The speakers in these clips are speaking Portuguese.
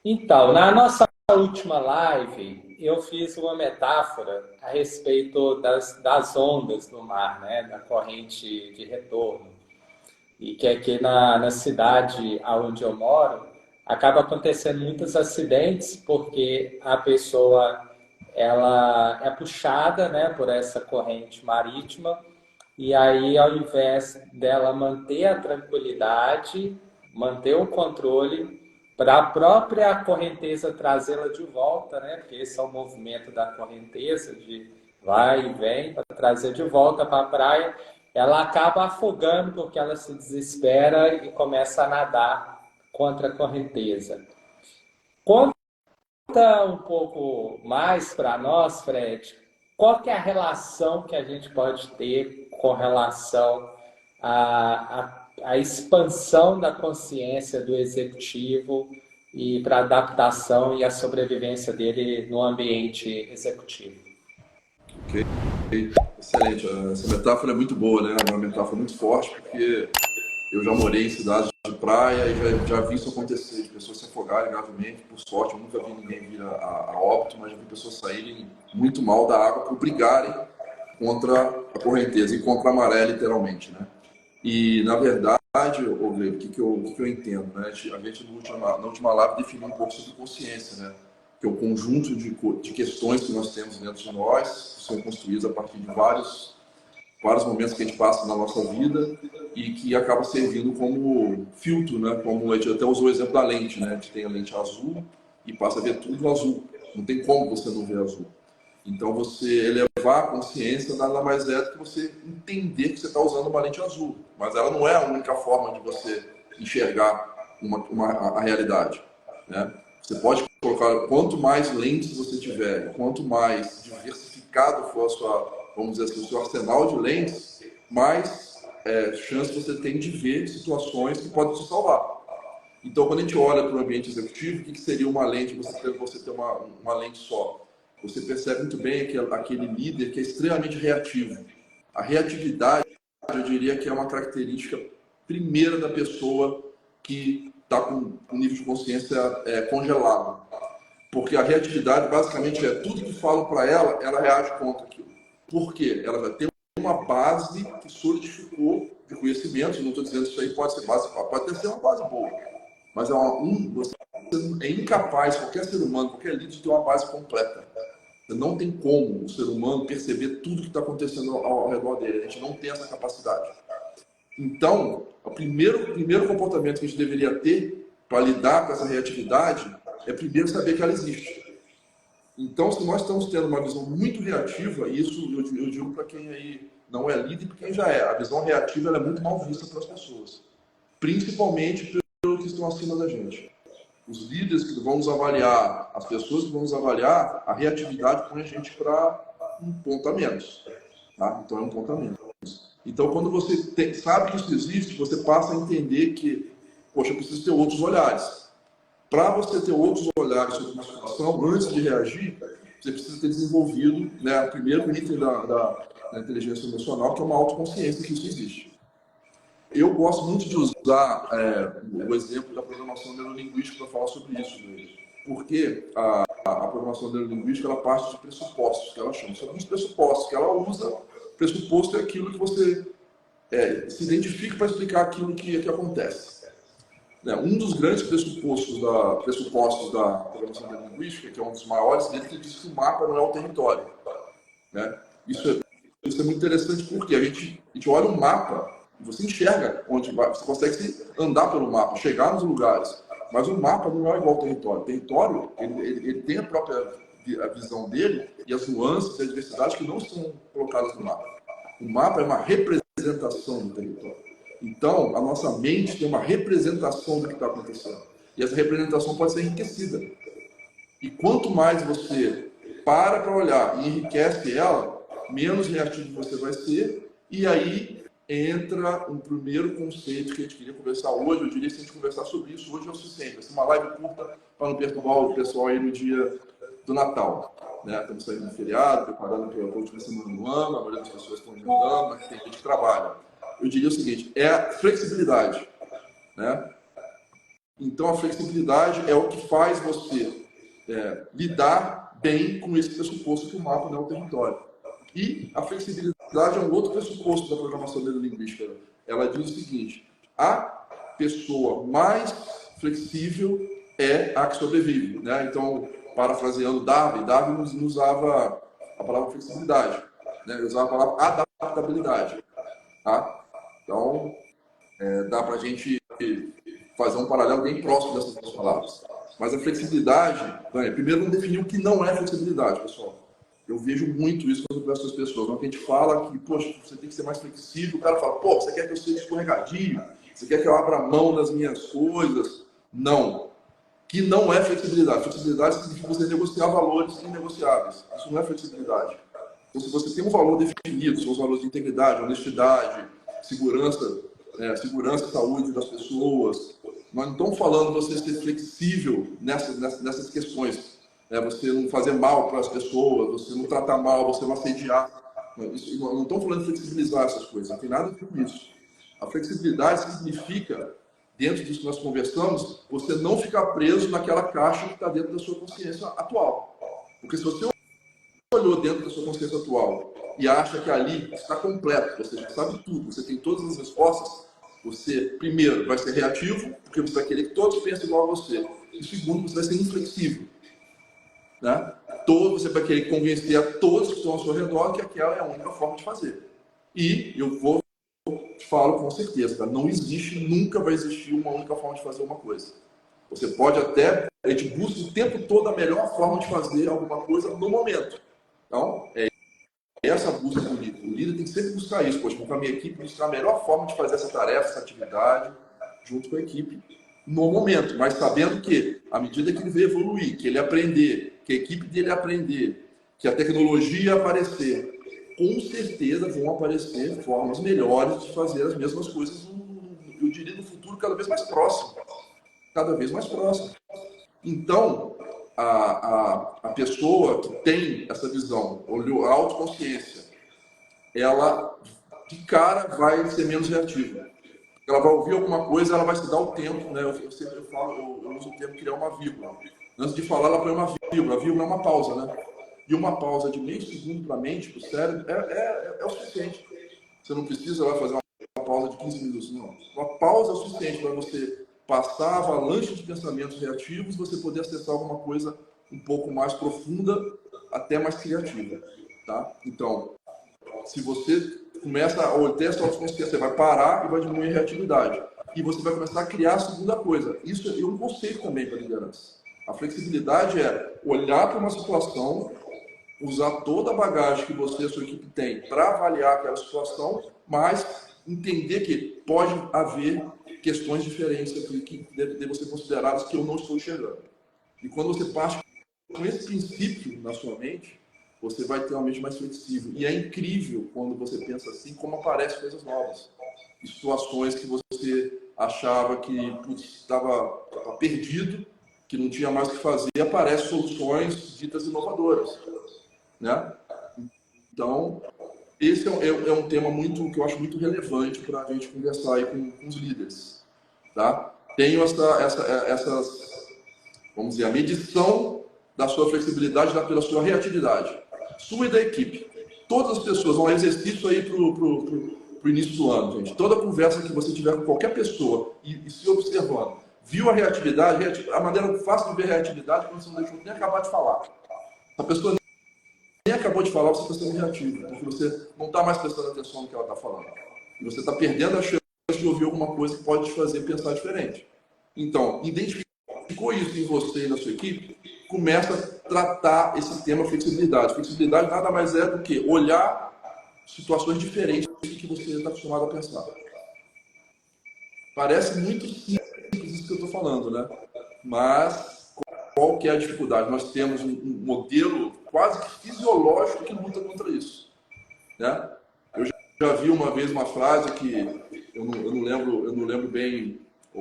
Então, na nossa última live, eu fiz uma metáfora a respeito das ondas no mar, né? Da corrente de retorno. E que aqui na cidade onde eu moro, acaba acontecendo muitos acidentes porque a pessoa ela é puxada, né, por essa corrente marítima e aí ao invés dela manter a tranquilidade, manter o controle para a própria correnteza trazê-la de volta, né, porque esse é o movimento da correnteza de vai e vem para trazer de volta para a praia, ela acaba afogando porque ela se desespera e começa a nadar contra a correnteza. Conta um pouco mais para nós, Fred, qual que é a relação que a gente pode ter com relação à expansão da consciência do executivo e para a adaptação e a sobrevivência dele no ambiente executivo. Ok, excelente. Essa metáfora é muito boa, né? É uma metáfora muito forte, porque eu já morei em cidades de praia e já vi isso acontecer, de pessoas se afogarem gravemente. Por sorte, eu nunca vi ninguém vir a óbito, mas já vi pessoas saírem muito mal da água por brigarem contra a correnteza e contra a maré, literalmente, né? E, na verdade, o que eu entendo, né? A gente na última live definiu um pouco sobre consciência, né? Que é o conjunto de questões que nós temos dentro de nós, que são construídas a partir de vários momentos que a gente passa na nossa vida e que acaba servindo como filtro, né? Como a gente até usou o exemplo da lente, né? A gente tem a lente azul e passa a ver tudo azul. Não tem como você não ver azul. Então, você elevar a consciência nada mais é do que você entender que você está usando uma lente azul. Mas ela não é a única forma de você enxergar a realidade, né? Você pode colocar, quanto mais lentes você tiver, quanto mais diversificado for vamos dizer assim, o seu arsenal de lentes, mais chance você tem de ver situações que podem te salvar. Então, quando a gente olha para o ambiente executivo, o que seria uma lente, você ter uma lente só? Você percebe muito bem aquele líder que é extremamente reativo. A reatividade, eu diria que é uma característica primeira da pessoa que está com o nível de consciência congelado. Porque a reatividade, basicamente, é tudo que falam para ela reage contra aquilo. Por quê? Ela já tem uma base que solidificou de conhecimentos. Não estou dizendo que isso aí pode ser base, pode até ser uma base boa. Mas você é incapaz, qualquer ser humano, qualquer líder, de ter uma base completa. Não tem como o ser humano perceber tudo que está acontecendo ao redor dele. A gente não tem essa capacidade. Então, o primeiro comportamento que a gente deveria ter para lidar com essa reatividade é primeiro saber que ela existe. Então, se nós estamos tendo uma visão muito reativa, e isso eu digo para quem aí não é líder e para quem já é, a visão reativa ela é muito mal vista pelas pessoas, principalmente pelos que estão acima da gente. Os líderes que vão nos avaliar, as pessoas que vão nos avaliar, a reatividade põe a gente para um ponto a menos. Tá? Então é um ponto a menos. Então, quando você sabe que isso existe, você passa a entender que, poxa, eu preciso ter outros olhares. Para você ter outros olhares sobre uma situação, antes de reagir, você precisa ter desenvolvido, né, o primeiro item da inteligência emocional, que é uma autoconsciência que isso existe. Eu gosto muito de usar o exemplo da programação neurolinguística para falar sobre isso, porque a programação neurolinguística ela parte de pressupostos, que ela chama. São alguns pressupostos que ela usa. Pressuposto é aquilo que você se identifica para explicar aquilo que acontece. Um dos grandes pressupostos da programação neurolinguística, que é um dos maiores, ele diz que o mapa não é o território. Né? Isso é muito interessante porque a gente olha um mapa e você enxerga onde vai, você consegue andar pelo mapa, chegar nos lugares, mas o mapa não é igual ao território. O território, ele tem a própria visão dele e as nuances e as diversidades que não estão colocadas no mapa. O mapa é uma representação do território. Então, a nossa mente tem uma representação do que está acontecendo. E essa representação pode ser enriquecida. E quanto mais você para olhar e enriquece ela, menos reativo você vai ser. E aí entra um primeiro conceito que a gente queria conversar hoje. Eu diria que se a gente conversar sobre isso hoje é o suficiente. Vai ser uma live curta para não perturbar o pessoal aí no dia do Natal. Né? Estamos saindo do feriado, preparando para a última semana do ano. A maioria das pessoas estão andando, mas tem gente que trabalha. Eu diria o seguinte, é a flexibilidade. Né? Então, a flexibilidade é o que faz você lidar bem com esse pressuposto que o mapa não é o território. E a flexibilidade é um outro pressuposto da programação neurolinguística. Ela diz o seguinte: a pessoa mais flexível é a que sobrevive, né? Então, parafraseando Darwin usava a palavra flexibilidade, né? Ele usava a palavra adaptabilidade, tá? Então, dá para a gente fazer um paralelo bem próximo dessas duas palavras. Mas a flexibilidade, primeiro vamos definir o que não é flexibilidade, pessoal. Eu vejo muito isso quando eu converso com as pessoas. Quando a gente fala que, poxa, você tem que ser mais flexível, o cara fala, pô, você quer que eu seja escorregadio? Você quer que eu abra mão das minhas coisas? Não. Que não é flexibilidade. Flexibilidade significa você negociar valores inegociáveis. Isso não é flexibilidade. Então, se você tem um valor definido, são os valores de integridade, honestidade, segurança e saúde das pessoas, nós não estamos falando de você ser flexível nessas questões. Você não fazer mal para as pessoas, você não tratar mal, você não assediar. Não estamos falando de flexibilizar essas coisas, não tem nada a ver com isso. A flexibilidade significa, dentro disso que nós conversamos, você não ficar preso naquela caixa que está dentro da sua consciência atual. Porque se você olhou dentro da sua consciência atual e acha que ali está completo, você já sabe tudo, você tem todas as respostas, você, primeiro, vai ser reativo, porque você vai querer que todos pensem igual a você. E segundo, você vai ser inflexível. Né? Você vai querer convencer a todos que estão ao seu redor que aquela é a única forma de fazer. E eu falo com certeza, tá? Não existe, nunca vai existir uma única forma de fazer uma coisa. Você pode até, a gente busca o tempo todo a melhor forma de fazer alguma coisa no momento. Então, essa busca do líder. O líder tem que sempre buscar isso, poxa, com a minha equipe, buscar a melhor forma de fazer essa tarefa, essa atividade, junto com a equipe, no momento, mas sabendo que, à medida que ele vê evoluir, que ele aprender, que a equipe dele aprender, que a tecnologia aparecer, com certeza vão aparecer formas melhores de fazer as mesmas coisas, eu diria, no futuro cada vez mais próximo. Cada vez mais próximo. Então, a pessoa que tem essa visão, olhou a autoconsciência, ela, de cara, vai ser menos reativa. Ela vai ouvir alguma coisa, ela vai se dar o tempo, né? Eu uso o termo criar uma vírgula. Antes de falar, ela põe uma vírgula. A vírgula é uma pausa, né? E uma pausa de meio segundo para a mente, para o cérebro, é o suficiente. Você não precisa lá fazer uma pausa de 15 minutos, não. Uma pausa é o suficiente para você passar a avalanche de pensamentos reativos, você poder acessar alguma coisa um pouco mais profunda, até mais criativa, tá? Então, se você começa a ter essa autoconsciência, você vai parar e vai diminuir a reatividade. E você vai começar a criar a segunda coisa. Isso é um conceito também para liderança. A flexibilidade é olhar para uma situação, usar toda a bagagem que você e a sua equipe tem para avaliar aquela situação, mas entender que pode haver questões diferentes que devem ser consideradas que eu não estou enxergando. E quando você parte com esse princípio na sua mente, você vai ter uma mente mais flexível. E é incrível quando você pensa assim, como aparecem coisas novas. Situações que você achava que estava perdido, que não tinha mais o que fazer, aparecem soluções ditas inovadoras. Né? Então, esse é um tema que eu acho muito relevante para a gente conversar aí com os líderes. Tá? Tenho essas, vamos dizer, a medição da sua flexibilidade pela sua reatividade. Sua e da equipe. Todas as pessoas, um exercício aí para o início do ano, gente. Toda conversa que você tiver com qualquer pessoa e se observando, viu a reatividade, a maneira fácil de ver a reatividade é quando você não deixou nem acabar de falar. A pessoa nem acabou de falar, você está sendo reativo, porque você não está mais prestando atenção no que ela está falando. E você está perdendo a chance de ouvir alguma coisa que pode te fazer pensar diferente. Então, identificou isso em você e na sua equipe, começa a tratar esse tema flexibilidade. Flexibilidade nada mais é do que olhar situações diferentes do que você está acostumado a pensar. Parece muito simples isso que eu estou falando, né? Mas qual que é a dificuldade? Nós temos um modelo quase que fisiológico que luta contra isso, né? Eu já vi uma vez uma frase que eu não lembro bem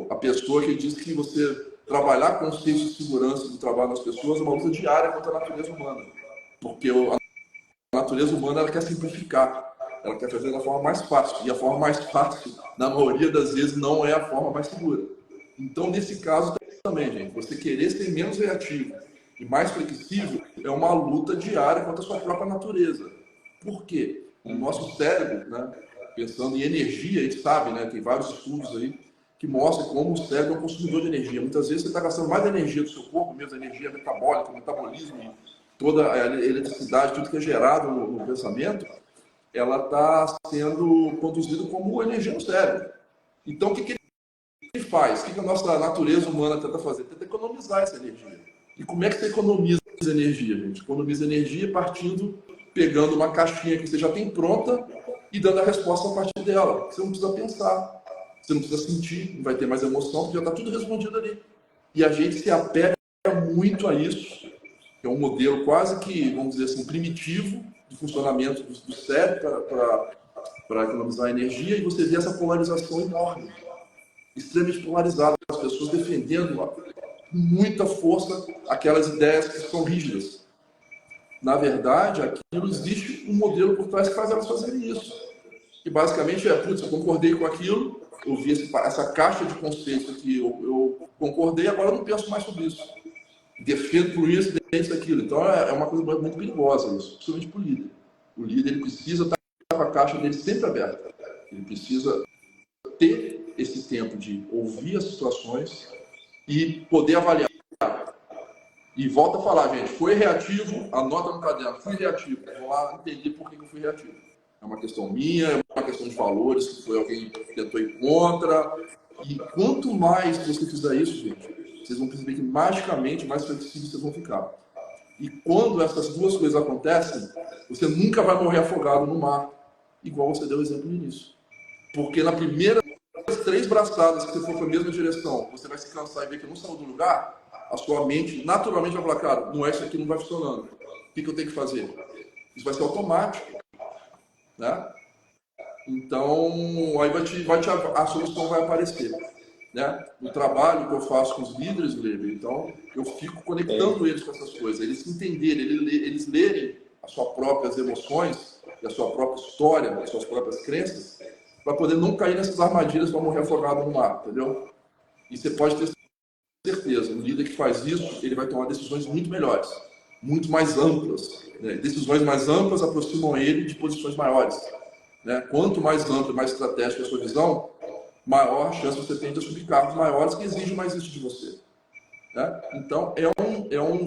a pessoa que diz que você trabalhar com o senso de segurança do trabalho das pessoas é uma luta diária contra a natureza humana, porque a natureza humana ela quer simplificar, ela quer fazer da forma mais fácil, e a forma mais fácil, na maioria das vezes, não é a forma mais segura. Então, nesse caso também, gente, você querer ser menos reativo e mais flexível é uma luta diária contra a sua própria natureza. Por quê? O nosso cérebro, né, pensando em energia, a gente sabe, né, tem vários estudos aí que mostram como o cérebro é um consumidor de energia. Muitas vezes você está gastando mais energia do seu corpo, mesmo a energia metabólica, o metabolismo, toda a eletricidade, tudo que é gerado no pensamento, ela está sendo produzida como energia no cérebro. Então, o que ele faz? O que a nossa natureza humana tenta fazer? Tenta economizar essa energia. E como é que você economiza energia, gente? Economiza energia pegando uma caixinha que você já tem pronta e dando a resposta a partir dela. Você não precisa pensar, você não precisa sentir, não vai ter mais emoção, porque já está tudo respondido ali. E a gente se apega muito a isso, que é um modelo quase que, vamos dizer assim, primitivo de funcionamento do cérebro para economizar energia, e você vê essa polarização enorme, extremamente polarizada, as pessoas defendendo com muita força aquelas ideias que são rígidas. Na verdade, aquilo existe um modelo por trás que faz elas fazerem isso. Que basicamente é, putz, eu concordei com aquilo, eu vi essa caixa de conceitos que eu concordei, agora eu não penso mais sobre isso. Defendo por isso, defendo aquilo. Então é uma coisa muito perigosa isso, principalmente para o líder. O líder ele precisa estar com a caixa dele sempre aberta. Ele precisa ter esse tempo de ouvir as situações e poder avaliar. E volta a falar, gente, foi reativo, anota no caderno, fui reativo. Vou lá entender por que eu fui reativo. É uma questão minha, é uma questão de valores, que foi alguém que tentou ir contra. E quanto mais você fizer isso, gente, vocês vão perceber que magicamente mais flexíveis vocês vão ficar. E quando essas duas coisas acontecem, você nunca vai morrer afogado no mar, igual você deu o exemplo no início. Porque na primeira 3 braçadas que você for para a mesma direção, você vai se cansar e ver que não saiu do lugar, a sua mente naturalmente vai falar, cara, não é isso aqui, não vai funcionando. O que eu tenho que fazer? Isso vai ser automático, né? Então, aí a solução vai aparecer, né? No trabalho que eu faço com os líderes, Gleber, então eu fico conectando eles com essas coisas, eles entenderem, eles lerem as suas próprias emoções, a sua própria história, as suas próprias crenças, para poder não cair nessas armadilhas para morrer afogado no mar, entendeu? E você pode ter certeza, um líder que faz isso, ele vai tomar decisões muito melhores, muito mais amplas, né? Decisões mais amplas aproximam ele de posições maiores, né? Quanto mais ampla, mais estratégica a sua visão, maior a chance você tem de assumir cargos maiores que exigem mais isso de você, né? Então,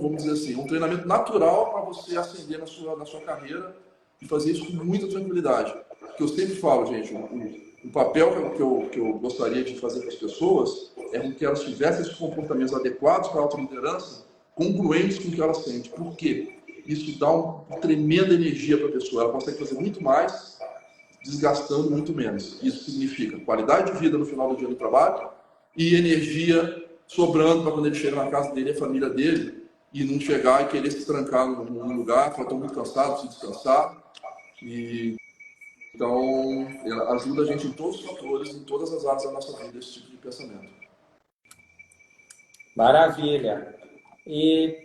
vamos dizer assim, um treinamento natural para você ascender na sua carreira e fazer isso com muita tranquilidade. Que eu sempre falo, gente, o papel que eu gostaria de fazer para as pessoas é que elas tivessem esses comportamentos adequados para a autoliderança, congruentes com o que elas sentem. Por quê? Isso dá uma tremenda energia para a pessoa. Ela consegue fazer muito mais, desgastando muito menos. Isso significa qualidade de vida no final do dia do trabalho e energia sobrando para quando ele chega na casa dele e a família dele e não chegar e querer se trancar num lugar, falar, estou muito cansado, preciso descansar. Então, ela ajuda a gente em todos os fatores, em todas as áreas da nossa vida, esse tipo de pensamento. Maravilha. E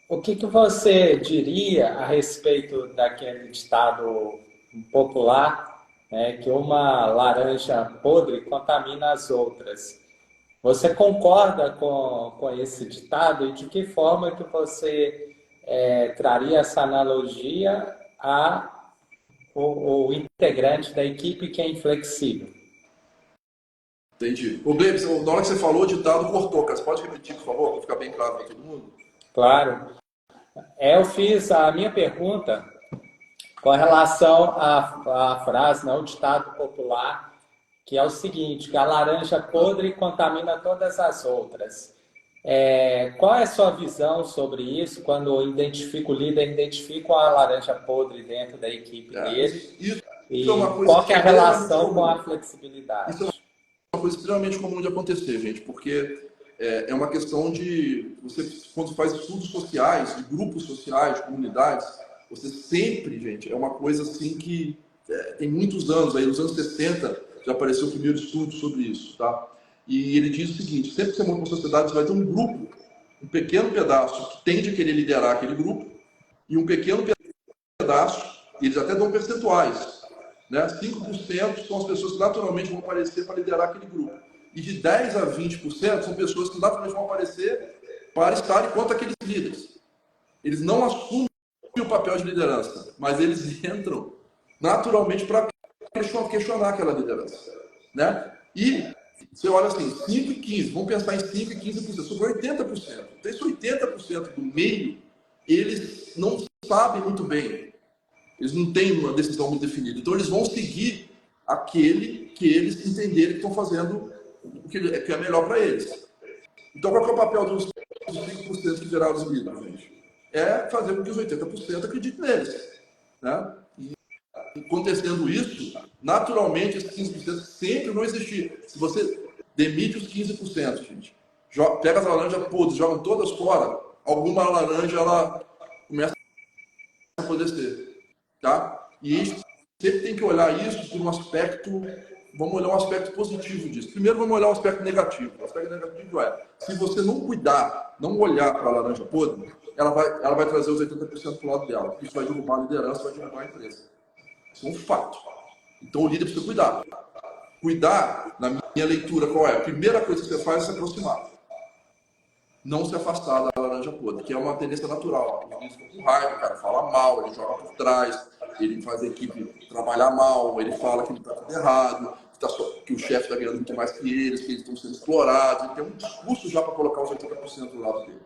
o que você diria a respeito daquele ditado popular, né, que uma laranja podre contamina as outras? Você concorda com esse ditado e de que forma que você traria essa analogia ao integrante da equipe que é inflexível? Entendi. O Gleibs, na hora que você falou, o ditado cortou, cara. Você pode repetir, por favor, para ficar bem claro para todo mundo? Claro. Eu fiz a minha pergunta com relação à frase, né, o ditado popular, que é o seguinte, que a laranja podre contamina todas as outras. Qual é a sua visão sobre isso, quando o líder identifica a laranja podre dentro da equipe dele? Isso E é uma coisa qual que é a relação com a flexibilidade? Isso é uma coisa extremamente comum de acontecer, gente, porque é uma questão de... Você, quando faz estudos sociais, de grupos sociais, de comunidades, você sempre, gente, é uma coisa assim que tem muitos anos, aí nos anos 60 já apareceu o primeiro estudo sobre isso, tá? E ele diz o seguinte, sempre que você monta uma sociedade, você vai ter um grupo, um pequeno pedaço que tende a querer liderar aquele grupo, e um pequeno pedaço, e eles até dão percentuais, né? 5% são as pessoas que naturalmente vão aparecer para liderar aquele grupo. E de 10 a 20% são pessoas que naturalmente vão aparecer para estarem contra aqueles líderes. Eles não assumem o papel de liderança, mas eles entram naturalmente para questionar aquela liderança, né? E você olha assim, 5 e 15, vamos pensar em 5 e 15%, sobrou 80%. Então, esse 80% do meio, eles não sabem muito bem, eles não têm uma decisão muito definida. Então, eles vão seguir aquele que eles entenderem que estão fazendo o que é melhor para eles. Então, qual que é o papel dos 5% que viraram os líderes, gente? É fazer com que os 80% acreditem neles, né? E acontecendo isso, naturalmente, esses 15% sempre vão existir. Se você demite os 15%, gente, pega as laranjas podres, joga todas fora, alguma laranja ela começa a apodrecer, tá? E isso, sempre tem que olhar isso por um aspecto, vamos olhar um aspecto positivo disso. Primeiro vamos olhar o aspecto negativo. O aspecto negativo é, se você não cuidar, não olhar para a laranja podre, ela vai trazer os 80% para o lado dela. Isso vai derrubar a liderança, vai derrubar a empresa. Isso é um fato. Então o líder precisa cuidar. Cuidar, na minha leitura, qual é? A primeira coisa que você faz é se aproximar. Não se afastar da laranja podre, que é uma tendência natural. Os líderes ficam com raiva, o cara fala mal, ele joga por trás, ele faz a equipe trabalhar mal, ele fala que ele está tudo errado, que o chefe está ganhando muito mais que eles estão sendo explorados. Ele tem um discurso já para colocar os 80% do lado dele.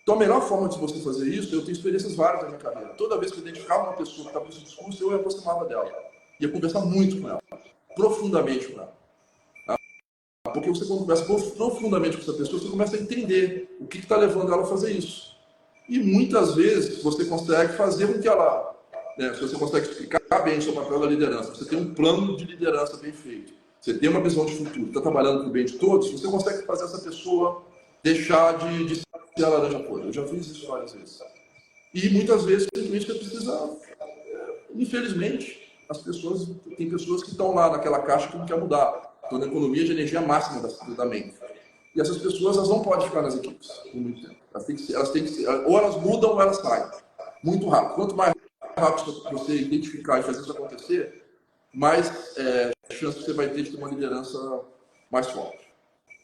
Então, a melhor forma de você fazer isso, eu tenho experiências várias na minha carreira. Toda vez que eu identificava uma pessoa que estava com esse discurso, eu me aproximava dela. Ia conversar muito com ela, profundamente com ela. Porque você, quando conversa profundamente com essa pessoa, você começa a entender o que está levando ela a fazer isso. E muitas vezes você consegue fazer com que ela, né, se você consegue explicar bem o seu papel da liderança, você tem um plano de liderança bem feito, você tem uma visão de futuro, está trabalhando para o bem de todos, você consegue fazer essa pessoa deixar de ser a laranja podre. Eu já fiz isso várias vezes. E muitas vezes, simplesmente, você precisa, infelizmente, tem pessoas que estão lá naquela caixa que não quer mudar. Estão na economia de energia máxima da mente. E essas pessoas, elas não podem ficar nas equipes por muito tempo. Elas têm que ser, ou elas mudam ou elas saem. Muito rápido. Quanto mais rápido você identificar e fazer isso acontecer, mais chance você vai ter de ter uma liderança mais forte.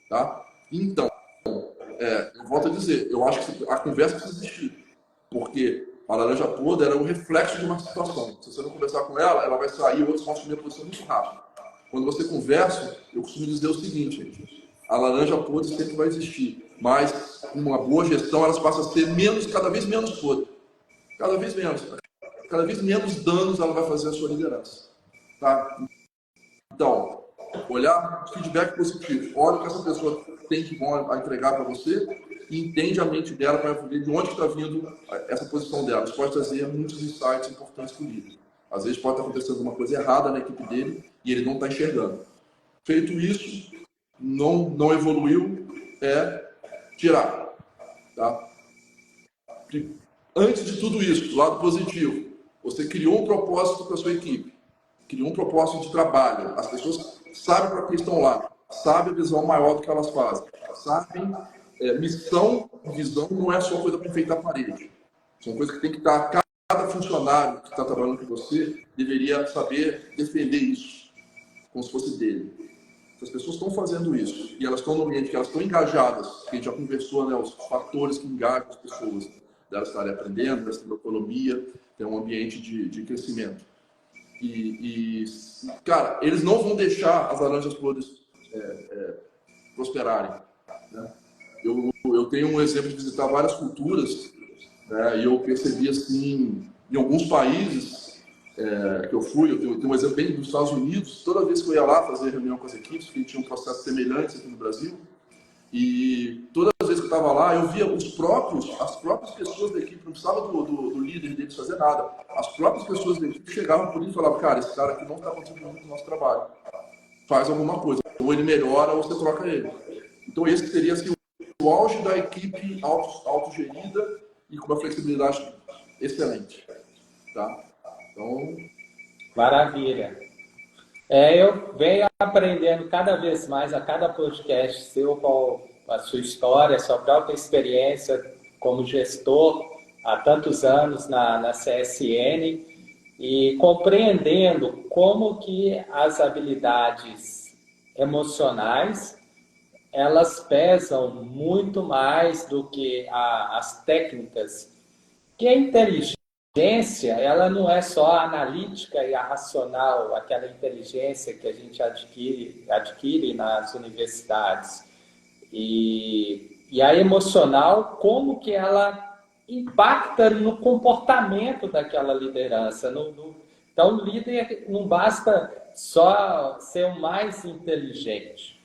Tá? Então, eu volto a dizer, eu acho que a conversa precisa existir. Porque a laranja podre era o reflexo de uma situação. Se você não conversar com ela, ela vai sair e outros vão assumir a posição muito rápido. Quando você conversa, eu costumo dizer o seguinte, gente, a laranja podre sempre vai existir, mas uma boa gestão, elas passam a ser cada vez menos podre. Cada vez menos. Cada vez menos danos ela vai fazer à sua liderança. Tá? Então, olhar feedback positivo. Olha o que essa pessoa tem que bom a entregar para você e entende a mente dela para ver de onde está vindo essa posição dela. Isso pode trazer muitos insights importantes para o líder. Às vezes pode estar acontecendo alguma coisa errada na equipe dele e ele não está enxergando. Feito isso, não evoluiu, tirar. Tá? Antes de tudo isso, do lado positivo, você criou um propósito para a sua equipe, criou um propósito de trabalho. As pessoas sabem para que estão lá, sabem a visão maior do que elas fazem, sabem missão e visão não é só coisa para enfeitar a parede. São coisas que tem que estar. Cada funcionário que está trabalhando com você deveria saber defender isso, como se fosse dele. Se as pessoas estão fazendo isso e elas estão no ambiente que elas estão engajadas, que a gente já conversou, né, os fatores que engajam as pessoas, delas estarem aprendendo, delas terem autonomia, ter um ambiente de crescimento. Cara, eles não vão deixar as laranjas podres prosperarem. Né? Eu tenho um exemplo de visitar várias culturas, né, e eu percebi assim, em alguns países que eu fui, eu tenho um exemplo bem dos Estados Unidos, toda vez que eu ia lá fazer reunião com as equipes, que tinha um processo semelhante aqui no Brasil, e todas as vezes que eu estava lá, eu via as próprias pessoas da equipe, não precisava do líder deles fazer nada, as próprias pessoas da equipe chegavam por isso e falavam, cara, esse cara aqui não está contribuindo no nosso trabalho, faz alguma coisa, ou ele melhora ou você troca ele. Então esse seria assim, o auge da equipe autogerida e com uma flexibilidade excelente. Tá? Então... Maravilha. Eu venho aprendendo cada vez mais a cada podcast seu com a sua história, a sua própria experiência como gestor há tantos anos na CSN e compreendendo como que as habilidades emocionais elas pesam muito mais do que as técnicas, que a inteligência, ela não é só a analítica e a racional, aquela inteligência que a gente adquire nas universidades. E a emocional, como que ela impacta no comportamento daquela liderança. Então, o líder não basta só ser o mais inteligente,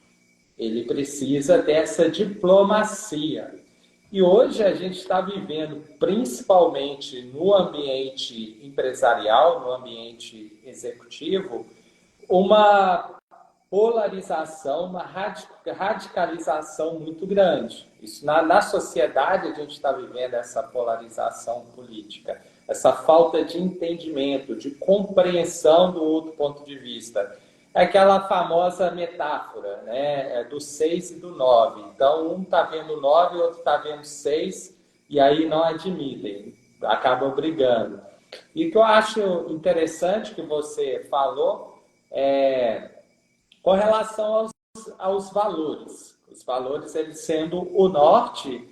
ele precisa dessa diplomacia. E hoje a gente está vivendo, principalmente no ambiente empresarial, no ambiente executivo, uma polarização, uma radicalização muito grande. Isso na sociedade a gente está vivendo essa polarização política, essa falta de entendimento, de compreensão do outro ponto de vista. É aquela famosa metáfora, né, do 6 e do 9. Então, um está vendo 9, o outro está vendo 6, e aí não admitem, acabam brigando. E o que eu acho interessante que você falou é com relação aos valores. Os valores, eles sendo o norte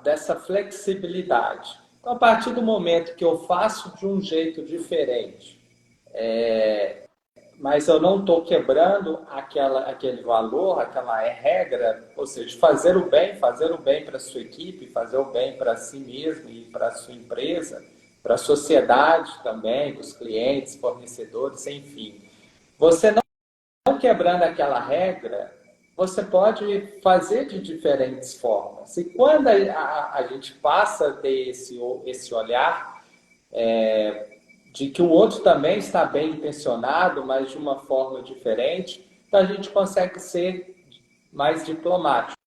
dessa flexibilidade. Então, a partir do momento que eu faço de um jeito diferente, mas eu não estou quebrando aquele valor, aquela regra, ou seja, fazer o bem para a sua equipe, fazer o bem para si mesmo e para a sua empresa, para a sociedade também, para os clientes, fornecedores, enfim. Você não quebrando aquela regra, você pode fazer de diferentes formas. E quando a gente passa a ter esse olhar de que o outro também está bem intencionado, mas de uma forma diferente, então a gente consegue ser mais diplomático.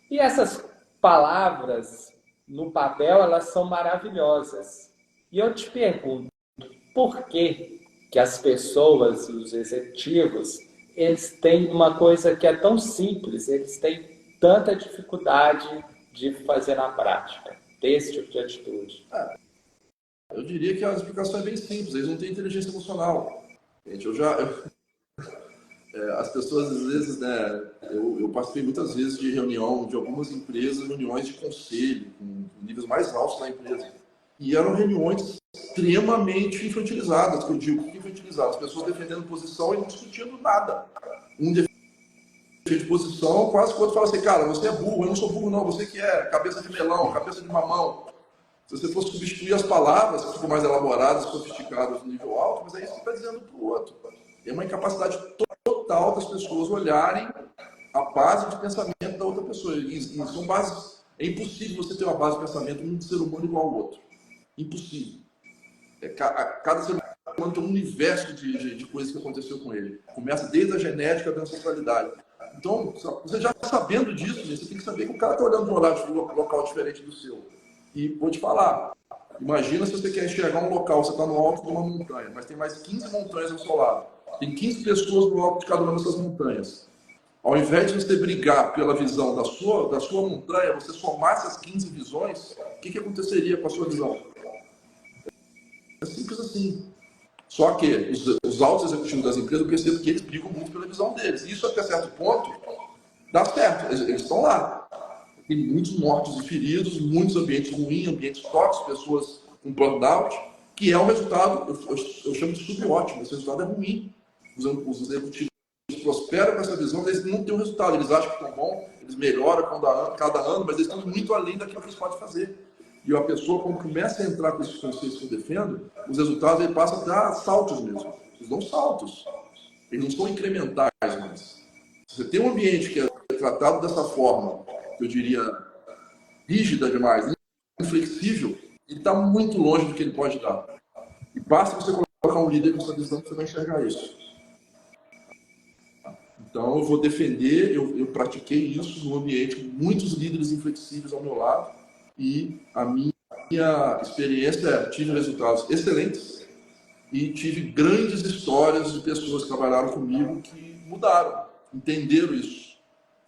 E essas palavras no papel, elas são maravilhosas. E eu te pergunto, por que as pessoas, os executivos, eles têm uma coisa que é tão simples, eles têm tanta dificuldade de fazer na prática, ter esse tipo de atitude? Eu diria que a explicação é bem simples, eles não têm inteligência emocional. Gente, as pessoas às vezes, né, eu participei muitas vezes de reunião de algumas empresas, reuniões de conselho, com níveis mais altos da empresa. E eram reuniões extremamente infantilizadas, que eu digo, que infantilizadas, as pessoas defendendo posição e não discutindo nada. Um defende posição, quase que o outro fala assim, cara, você é burro, eu não sou burro não, você que é cabeça de melão, cabeça de mamão. Se você fosse substituir as palavras, que ficam mais elaboradas, sofisticadas no nível alto, mas é isso que você está dizendo para o outro. Tem uma incapacidade total das pessoas olharem a base de pensamento da outra pessoa. E são bases. É impossível você ter uma base de pensamento de um ser humano igual ao outro. Impossível. Cada ser humano tem um universo de coisas que aconteceu com ele. Começa desde a genética da ancestralidade. Então, você já sabendo disso, você tem que saber que o cara está olhando para um local diferente do seu. E vou te falar, imagina se você quer enxergar um local, você está no alto de uma montanha, mas tem mais 15 montanhas ao seu lado. Tem 15 pessoas no alto de cada uma dessas montanhas. Ao invés de você brigar pela visão da sua montanha, você somar essas 15 visões, o que aconteceria com a sua visão? É simples assim. Só que os altos executivos das empresas, eu percebo que eles brigam muito pela visão deles. E isso, até certo ponto, dá certo. Eles estão lá. Tem muitos mortos e feridos, muitos ambientes ruins, ambientes tóxicos, pessoas com burnout, que é um resultado, eu chamo de subótimo, esse resultado é ruim. Os executivos prosperam com essa visão, mas eles não têm o resultado, eles acham que estão bom, eles melhoram cada ano, mas eles estão muito além daquilo que eles podem fazer. E a pessoa, quando começa a entrar com esses conceitos que eu defendo, os resultados ele passam a dar saltos mesmo. Eles dão saltos. Eles não são incrementais mais. Se você tem um ambiente que é tratado dessa forma, eu diria, rígida demais, inflexível, ele está muito longe do que ele pode dar. E basta você colocar um líder com essa visão que você vai enxergar isso. Então, eu vou defender, eu pratiquei isso num ambiente com muitos líderes inflexíveis ao meu lado e a minha experiência, tive resultados excelentes e tive grandes histórias de pessoas que trabalharam comigo que mudaram, entenderam isso.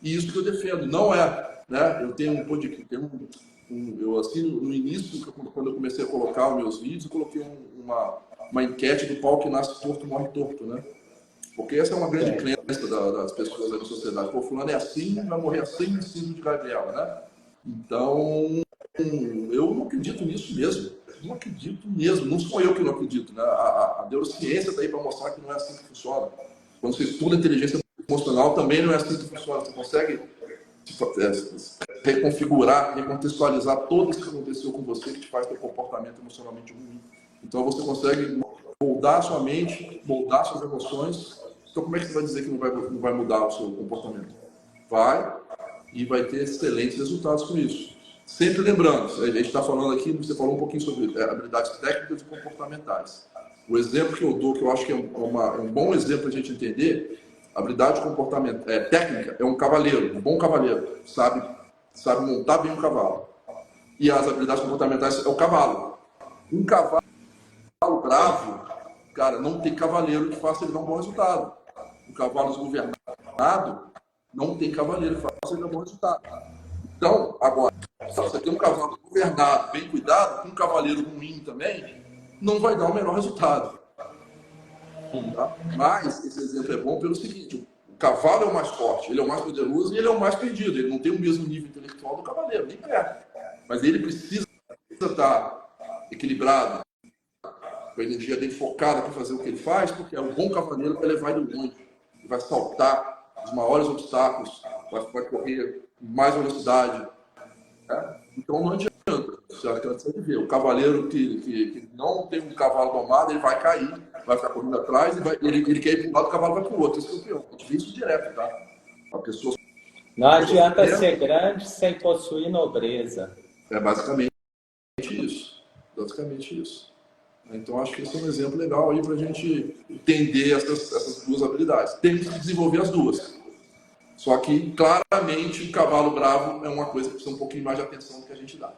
E isso que eu defendo, não é, né? Eu tenho um podcast, eu assim, no início, quando eu comecei a colocar os meus vídeos, eu coloquei uma enquete do pau que nasce torto, morre torto, né? Porque essa é uma grande crença das pessoas da sociedade. Pô, fulano é assim, vai morrer assim, síndrome de Gabriel, né? Então, eu não acredito nisso mesmo. Não acredito mesmo. Não sou eu que não acredito, né? A neurociência está aí para mostrar que não é assim que funciona. Quando você estuda inteligência emocional, também não é assim que funciona. Você consegue reconfigurar, recontextualizar tudo isso que aconteceu com você que te faz ter um comportamento emocionalmente ruim. Então, você consegue moldar a sua mente, moldar suas emoções. Então, como é que você vai dizer que não vai mudar o seu comportamento? Vai, e vai ter excelentes resultados com isso. Sempre lembrando, a gente está falando aqui, você falou um pouquinho sobre habilidades técnicas e comportamentais. O exemplo que eu dou, que eu acho que é um bom exemplo para a gente entender, a habilidade técnica é um cavaleiro, um bom cavaleiro, sabe montar bem um cavalo. E as habilidades comportamentais é o cavalo. Um cavalo bravo, cara, não tem cavaleiro que faça ele dar um bom resultado. Um cavalo desgovernado, não tem cavaleiro que faça ele dar um bom resultado. Então, agora, se você tem um cavalo governado, bem cuidado, um cavaleiro ruim também, não vai dar o melhor resultado. Tá? Mas esse exemplo é bom pelo seguinte: o cavalo é o mais forte, ele é o mais poderoso e ele é o mais perdido. Ele não tem o mesmo nível intelectual do cavaleiro, nem perto. Mas ele precisa estar equilibrado, com a energia dele focada para fazer o que ele faz, porque é um bom cavaleiro para levar ele longe. Ele vai saltar os maiores obstáculos, vai correr com mais velocidade. Né? Então não adianta. Você ver. O cavaleiro que não tem um cavalo domado, ele vai cair, vai ficar correndo atrás, ele quer ir para um lado, o cavalo vai para o outro. Esse é o pior. A gente vê isso direto, tá? A pessoa... Não adianta ser grande sem possuir nobreza. É basicamente isso. Basicamente isso. Então, acho que esse é um exemplo legal aí para a gente entender essas duas habilidades. Temos que desenvolver as duas. Só que, claramente, o cavalo bravo é uma coisa que precisa um pouquinho mais de atenção do que a gente dá.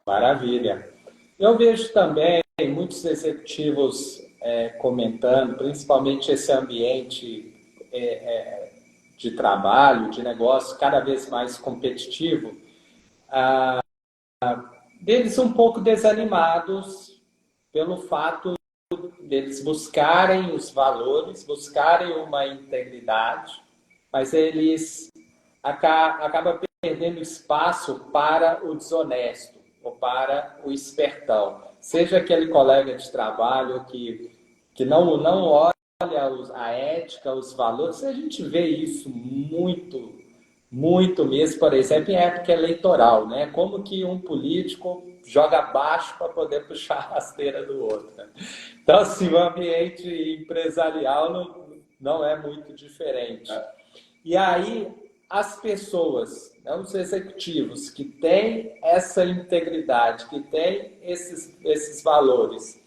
Maravilha. Eu vejo também muitos executivos comentando, principalmente esse ambiente de trabalho, de negócio, cada vez mais competitivo, deles um pouco desanimados pelo fato deles buscarem os valores, buscarem uma integridade, mas eles acabam perdendo espaço para o desonesto ou para o espertão. Seja aquele colega de trabalho que não olha a ética, os valores. A gente vê isso muito mesmo, por exemplo, em época eleitoral, né? Como que um político joga baixo para poder puxar a rasteira do outro. Né? Então, assim, o ambiente empresarial não é muito diferente. E aí, as pessoas, né, os executivos que têm essa integridade, que têm esses valores,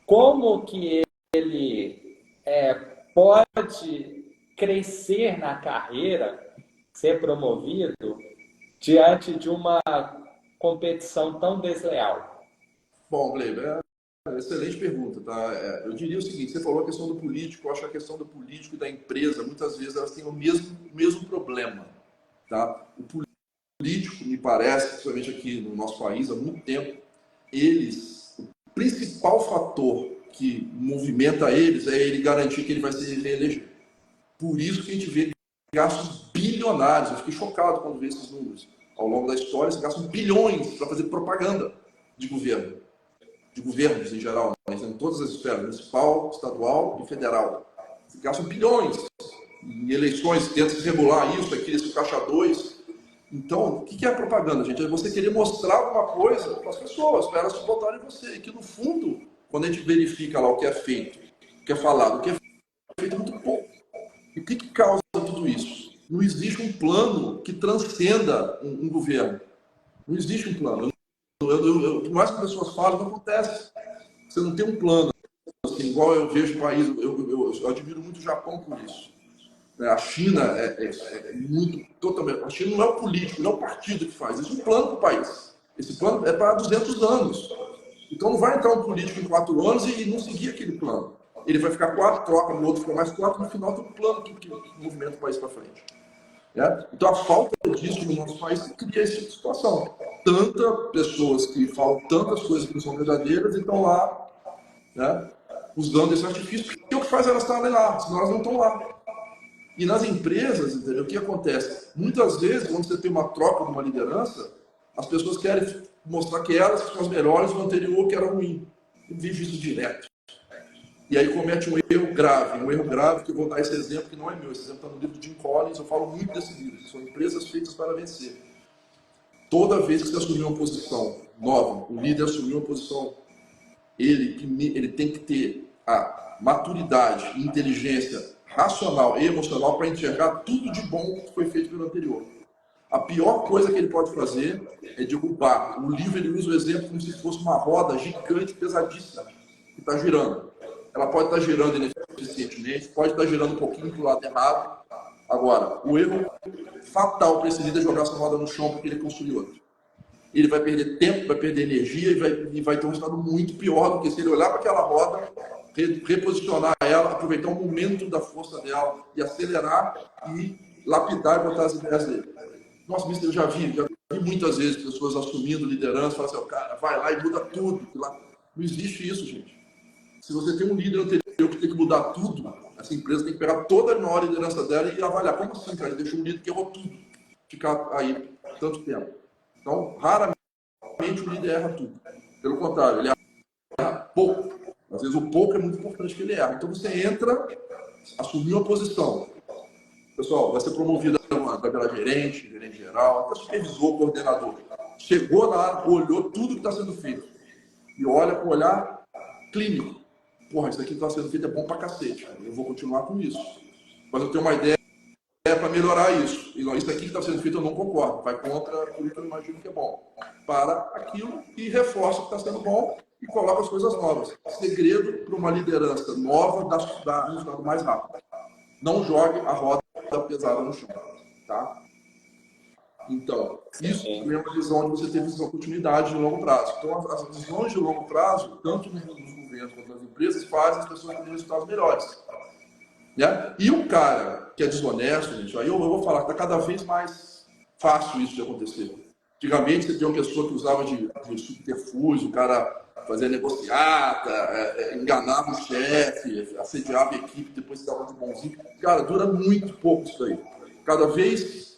como que ele pode crescer na carreira, ser promovido, diante de uma competição tão desleal? Bom, Gleiber, excelente pergunta. Tá? Eu diria o seguinte: você falou a questão do político. Eu acho que a questão do político e da empresa, muitas vezes, elas têm o mesmo problema. Tá? O político, me parece, principalmente aqui no nosso país, há muito tempo, o principal fator que movimenta eles é ele garantir que ele vai se reeleger. Por isso que a gente vê gastos bilionários. Eu fiquei chocado quando vi esses números. Ao longo da história, se gastam bilhões para fazer propaganda de governo. De governos em geral, mas em todas as esferas, municipal, estadual e federal. Se gastam bilhões em eleições, tenta se regular isso, aquilo, esse caixa 2. Então, o que é a propaganda, gente? É você querer mostrar alguma coisa para as pessoas, para elas votarem em você. E que, no fundo, quando a gente verifica lá o que é feito, o que é falado, o que é feito é muito pouco. E o que causa tudo isso? Não existe um plano que transcenda um governo. Não existe um plano. Por mais que as pessoas falem, não acontece. Você não tem um plano. Assim, igual eu vejo o país, eu admiro muito o Japão por isso. A China é muito, totalmente. A China não é o político, não é o partido que faz. Existe um plano para o país. Esse plano é para 200 anos. Então não vai entrar um político em 4 anos e não seguir aquele plano. Ele vai ficar 4, troca, no outro fica mais 4, no final tem um plano que movimenta o país para frente. Então a falta disso no nosso país cria essa situação. Tantas pessoas que falam tantas coisas que não são verdadeiras e estão lá, né, usando esse artifício, porque é o que faz elas estarem lá, senão elas não estão lá. E nas empresas, entendeu? O que acontece? Muitas vezes, quando você tem uma troca de uma liderança, as pessoas querem mostrar que elas são as melhores do anterior que era ruim. Eu vejo isso direto. E aí comete um erro grave, que eu vou dar esse exemplo que não é meu, esse exemplo está no livro de Jim Collins, eu falo muito desse livro, que são empresas feitas para vencer. Toda vez que você assumir uma posição nova, o líder assumir uma posição, ele tem que ter a maturidade, inteligência racional e emocional para enxergar tudo de bom que foi feito pelo anterior. A pior coisa que ele pode fazer é derrubar. O livro ele usa o exemplo como se fosse uma roda gigante, pesadíssima, que está girando. Ela pode estar girando ineficientemente, pode estar girando um pouquinho para o lado errado. Agora, o erro fatal para esse líder é jogar essa roda no chão porque ele construiu outra. Ele vai perder tempo, vai perder energia e vai ter um resultado muito pior do que se ele olhar para aquela roda, reposicionar ela, aproveitar o momento da força dela e acelerar e lapidar e botar as ideias dele. Nossa, eu já vi muitas vezes pessoas assumindo liderança, falando assim, cara, vai lá e muda tudo. Não existe isso, gente. Se você tem um líder anterior que tem que mudar tudo, essa empresa tem que pegar toda a maior liderança dela e avaliar. Como assim, cara? Ele deixou um líder que errou tudo, ficar aí tanto tempo. Então, raramente o líder erra tudo. Pelo contrário, ele erra pouco. Às vezes o pouco é muito importante que ele erra. Então você entra, assumiu a posição. Pessoal, vai ser promovido vai virar gerente, gerente geral, até supervisor, coordenador. Chegou lá, olhou tudo que está sendo feito. E olha com olhar clínico. Porra, isso aqui que está sendo feito é bom pra cacete. Eu vou continuar com isso. Mas eu tenho uma ideia para melhorar isso. E não, isso aqui que está sendo feito eu não concordo. Vai contra aquilo que eu imagino que é bom. Para aquilo e reforça o que está sendo bom e coloca as coisas novas. Segredo para uma liderança nova dar resultado mais rápido. Não jogue a roda pesada no chão. Tá? Então, isso é uma visão de você ter visão de continuidade de longo prazo. Então, as visões de longo prazo, tanto nos governos quanto nas empresas, fazem as pessoas terem resultados melhores. Né? E o cara que é desonesto, gente, aí eu vou falar que está cada vez mais fácil isso de acontecer. Antigamente, você tinha uma pessoa que usava de subterfúgio, o cara fazia negociata, enganava o chefe, assediava a equipe, depois se dava de bonzinho. Cara, dura muito pouco isso aí. Cada vez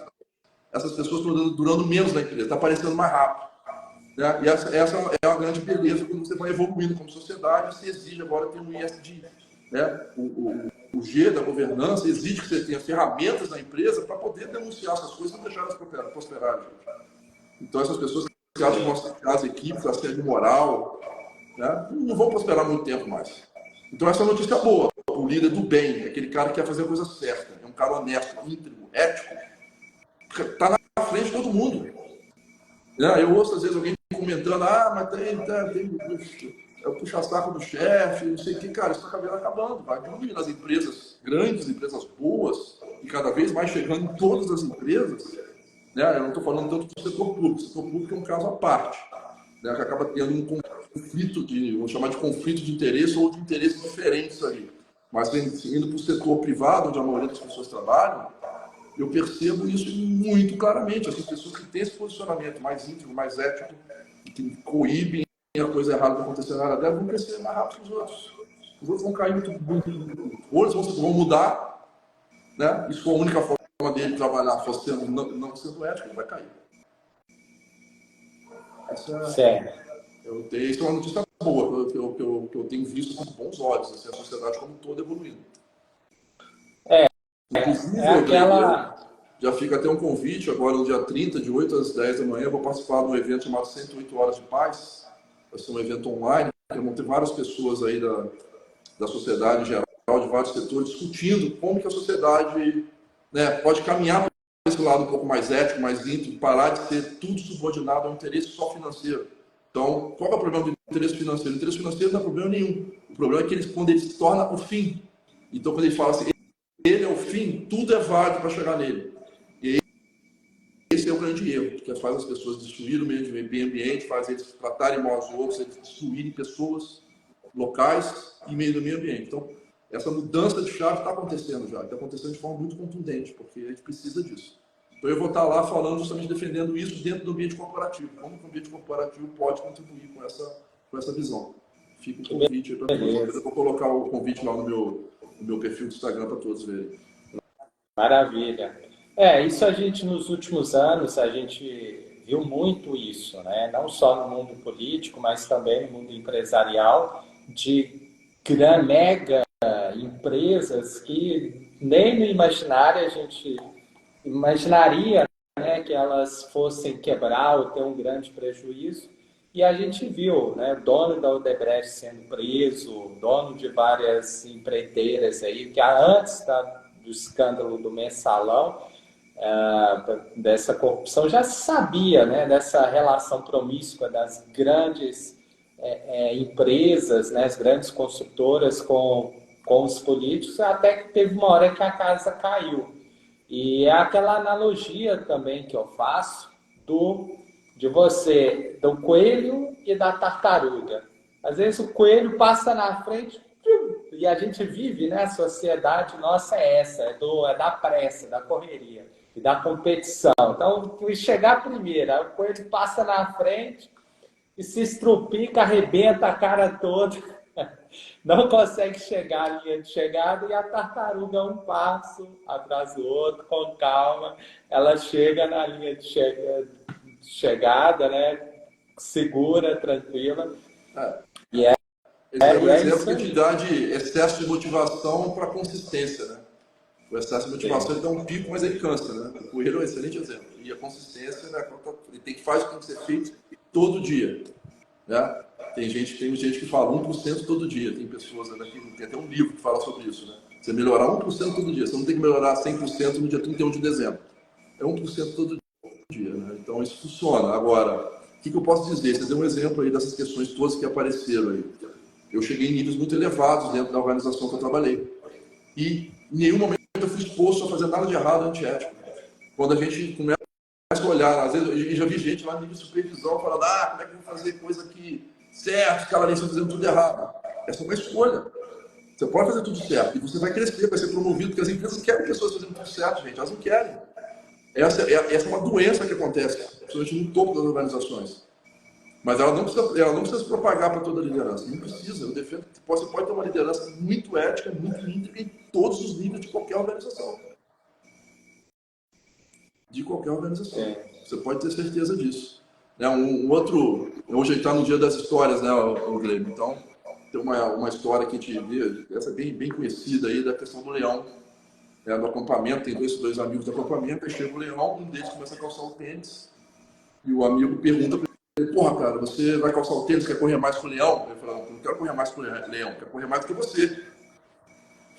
essas pessoas estão durando menos na empresa, está aparecendo mais rápido. Né? E essa é uma grande beleza quando você vai evoluindo como sociedade, você exige agora ter um ISD. Né? O G da governança exige que você tenha ferramentas na empresa para poder denunciar essas coisas e não deixar elas prosperarem. Então, essas pessoas que acham que vão sacar as equipes, assédio moral, né? Não vão prosperar muito tempo mais. Então, essa é uma notícia boa. O líder do bem, aquele cara que quer fazer a coisa certa, é um cara honesto, íntegro, ético, está na frente de todo mundo. Eu ouço, às vezes, alguém comentando, mas tem é o puxa-saco do chefe, não sei o que, cara, isso está acabando, vai diminuir nas empresas grandes, empresas boas, e cada vez mais chegando em todas as empresas, né? Eu não estou falando tanto do setor público, o setor público é um caso à parte, né? Que acaba tendo um conflito vou chamar de conflito de interesse ou de interesses diferentes ali. Mas indo para o setor privado, onde a maioria das pessoas trabalham, eu percebo isso muito claramente. As pessoas que têm esse posicionamento mais íntimo, mais ético, que coíbem a coisa errada que aconteceu na área dela, vão crescer mais rápido que os outros. Os outros vão cair muito. Ou eles vão mudar, né? E se for a única forma dele trabalhar, for sendo, não sendo ético, ele vai cair. Isso é uma notícia boa, que eu tenho visto com bons olhos, assim, a sociedade como um todo evoluindo. Já fica até um convite, agora no dia 30, de 8 às 10 da manhã, eu vou participar de um evento chamado 108 Horas de Paz. Vai ser um evento online, que vão ter várias pessoas aí da sociedade em geral, de vários setores, discutindo como que a sociedade, né, pode caminhar para esse lado um pouco mais ético, mais íntimo, parar de ser tudo subordinado ao interesse só financeiro. Então, qual é o problema do interesse financeiro? O interesse financeiro não é problema nenhum. O problema é que quando ele se torna o fim. Então, quando ele fala assim, ele é o fim, tudo é válido para chegar nele. E esse é o grande erro, que faz as pessoas destruírem o meio ambiente, faz eles tratarem mal aos outros, eles destruírem pessoas, locais e meio do meio ambiente. Então, essa mudança de chave está acontecendo já, está acontecendo de forma muito contundente, porque a gente precisa disso. Então, eu vou estar lá falando, justamente defendendo isso dentro do ambiente corporativo. Como o ambiente corporativo pode contribuir com essa visão. Fica o convite aí para todos. Beleza. Eu vou colocar o convite lá no meu perfil do Instagram para todos verem. Maravilha. Isso a gente, nos últimos anos, a gente viu muito isso, né? Não só no mundo político, mas também no mundo empresarial, de mega empresas que nem no imaginário a gente imaginaria, né, que elas fossem quebrar ou ter um grande prejuízo. E a gente viu, né, dono da Odebrecht sendo preso, dono de várias empreiteiras aí, que antes do escândalo do mensalão, dessa corrupção, já se sabia, né, dessa relação promíscua das grandes empresas, né, as grandes construtoras com os políticos, até que teve uma hora que a casa caiu. E é aquela analogia também que eu faço do coelho e da tartaruga. Às vezes o coelho passa na frente e a gente vive, né? A sociedade nossa é essa, é da pressa, da correria e da competição. Então, chegar primeiro, aí o coelho passa na frente e se estrupica, arrebenta a cara toda, não consegue chegar à linha de chegada e a tartaruga um passo atrás do outro, com calma, ela chega na linha de chegada, né? Segura, tranquila. E é, Esse é um exemplo isso que te aí. dá de excesso de motivação para consistência, né? O excesso de motivação ele dá um pico, mas ele cansa, né? O coelho é um excelente exemplo. E a consistência, né? Ele tem que fazer o que tem que ser feito todo dia, né? Tem gente que fala 1% todo dia. Tem pessoas aqui, tem até um livro que fala sobre isso, né? Você melhorar 1% todo dia. Você não tem que melhorar 100% no dia 31 de dezembro. É 1% todo dia, né? Então isso funciona. Agora, o que eu posso dizer? Você deu um exemplo aí dessas questões todas que apareceram aí. Eu cheguei em níveis muito elevados dentro da organização que eu trabalhei. E em nenhum momento eu fui exposto a fazer nada de errado antiético. Quando a gente começa a olhar, às vezes eu já vi gente lá no nível de supervisão falando: como é que eu vou fazer coisa aqui certo, cara, ali estão fazendo tudo errado. Essa é uma escolha. Você pode fazer tudo certo e você vai crescer, vai ser promovido, porque as empresas querem pessoas fazendo tudo certo, gente. Elas não querem. Essa é uma doença que acontece, principalmente no topo das organizações. Mas ela não precisa se propagar para toda a liderança. Não precisa. Eu defendo que você pode ter uma liderança muito ética, muito íntegra em todos os níveis de qualquer organização. De qualquer organização. Sim. Você pode ter certeza disso. Outro... Hoje a gente está no dia das histórias, né, Guilherme? Então, tem uma história que a gente vê, essa é bem conhecida aí, da questão do leão. No acampamento, tem dois amigos do acampamento, aí chega o leão, um deles começa a calçar o tênis, e o amigo pergunta para ele: porra, cara, você vai calçar o tênis, quer correr mais com o leão? Ele fala: não quero correr mais com o leão, quero correr mais do que você.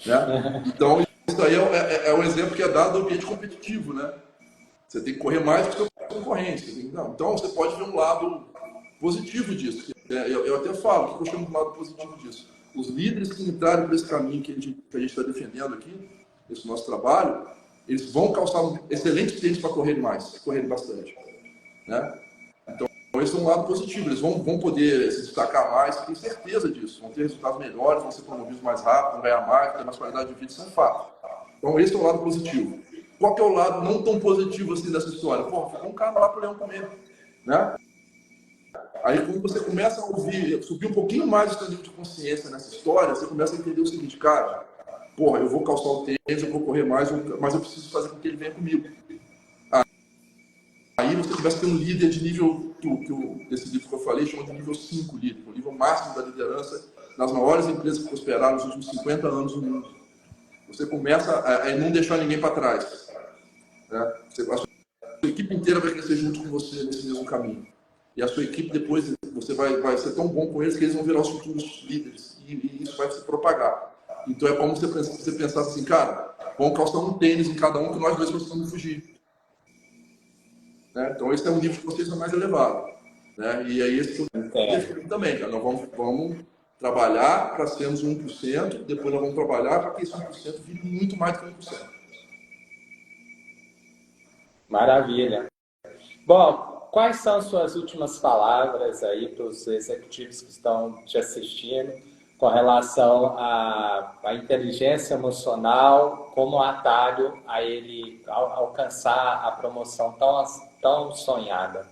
Né? Então, isso aí é um exemplo que é dado do ambiente competitivo, né? Você tem que correr mais do que o seu concorrente. Então, você pode ver um lado positivo disso. Eu até falo, o que eu chamo de lado positivo disso? Os líderes que entrarem por esse caminho que a gente está defendendo aqui, esse nosso trabalho, eles vão calçar excelentes tênis para correr mais, correr bastante. Né? Então, esse é um lado positivo. Eles vão poder se destacar mais, tenho certeza disso. Vão ter resultados melhores, vão ser promovidos mais rápido, vão ganhar mais, ter mais qualidade de vida, isso é um fato. Então, esse é o lado positivo. Qual que é o lado não tão positivo assim dessa história? Pô, ficou um cara lá para o leão comer. Né? Aí, quando você começa a ouvir, subir um pouquinho mais o seu nível de consciência nessa história, você começa a entender o seguinte: cara, porra, eu vou calçar o tênis, eu vou correr mais, mas eu preciso fazer com que ele venha comigo. Aí você começa a ter um líder de nível, esse livro que eu falei, chama de nível 5 líder, o nível máximo da liderança nas maiores empresas que prosperaram nos últimos 50 anos no mundo. Você começa a não deixar ninguém para trás. Né? A sua equipe inteira vai crescer junto com você nesse mesmo caminho. E a sua equipe depois, você vai ser tão bom com eles que eles vão virar os futuros líderes. E isso vai se propagar. Então é como você pensar assim: cara, vamos calçar um tênis em cada um que nós dois precisamos fugir. Né? Então esse é um nível de consciência mais elevado. Né? E aí esse defino também, cara. Nós vamos trabalhar para sermos 1%, depois nós vamos trabalhar para que esse 1% vire muito mais do que 1%. Maravilha. Bom, quais são suas últimas palavras aí para os executivos que estão te assistindo com relação à inteligência emocional como atalho a ele alcançar a promoção tão sonhada?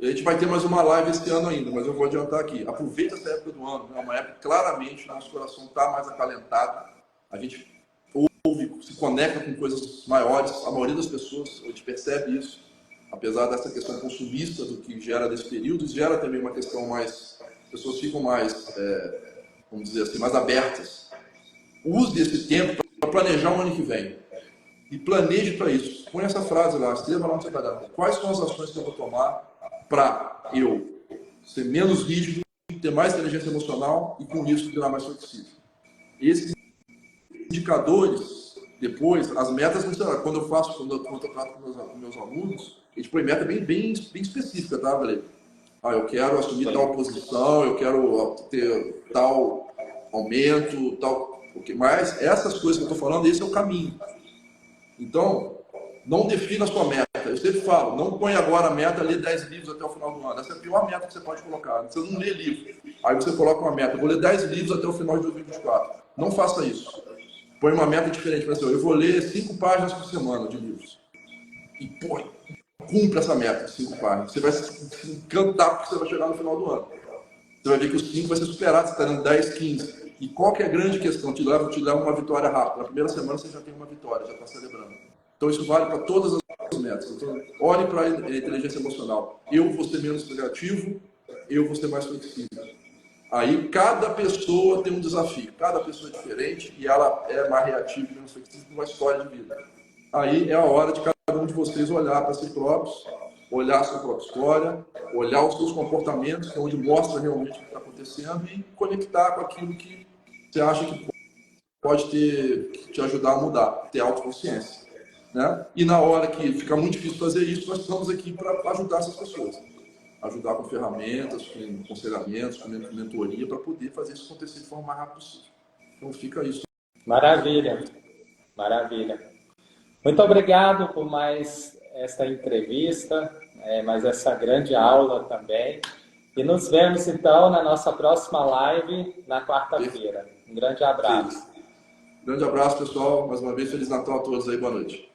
A gente vai ter mais uma live esse ano ainda, mas eu vou adiantar aqui. Aproveita essa época do ano, é uma época que claramente nosso coração está mais acalentado. A gente ouve, se conecta com coisas maiores. A maioria das pessoas, a gente percebe isso. Apesar dessa questão consumista do que gera desse período, gera também uma questão mais... As pessoas ficam mais, vamos dizer assim, mais abertas. Use esse tempo para planejar o ano que vem. E planeje para isso. Põe essa frase lá, escreva lá no seu caderno. Quais são as ações que eu vou tomar para eu ser menos rígido, ter mais inteligência emocional e com isso virar mais flexível. Esses indicadores, depois, as metas, quando eu trato com meus alunos, a gente põe meta bem específica, tá, Valério? Eu quero assumir tal posição, eu quero ter tal aumento, tal... Mas essas coisas que eu estou falando, esse é o caminho. Então, não defina a sua meta. Eu sempre falo, não põe agora a meta ler 10 livros até o final do ano. Essa é a pior meta que você pode colocar. Você não lê livro. Aí você coloca uma meta, eu vou ler 10 livros até o final de 2024. Não faça isso. Põe uma meta diferente. Por exemplo, eu vou ler 5 páginas por semana de livros. E, pô, cumpre essa meta de 5 páginas. Você vai se encantar porque você vai chegar no final do ano. Você vai ver que os 5 vai ser superado, você está dando 10, 15. E qual que é a grande questão? Te leva uma vitória rápida. Na primeira semana você já tem uma vitória, já está celebrando. Então isso vale para todas as metas. Então, olhe para a inteligência emocional. Eu vou ser menos criativo, eu vou ser mais flexível. Aí cada pessoa tem um desafio, cada pessoa é diferente e ela é mais reativa e menos flexível numa história de vida. Aí é a hora de cada um de vocês olhar para si próprios, olhar a sua própria história, olhar os seus comportamentos, que é onde mostra realmente o que está acontecendo e conectar com aquilo que você acha que pode te ajudar a mudar, ter autoconsciência. Né? E na hora que fica muito difícil fazer isso, nós estamos aqui para ajudar essas pessoas. Ajudar com ferramentas, com aconselhamentos, com mentoria, para poder fazer isso acontecer de forma mais rápida possível. Então fica isso. Maravilha, maravilha. Muito obrigado por mais esta entrevista, mais essa grande aula também. E nos vemos então na nossa próxima live na quarta-feira. Um grande abraço. Grande abraço, pessoal. Mais uma vez, Feliz Natal a todos aí. Boa noite.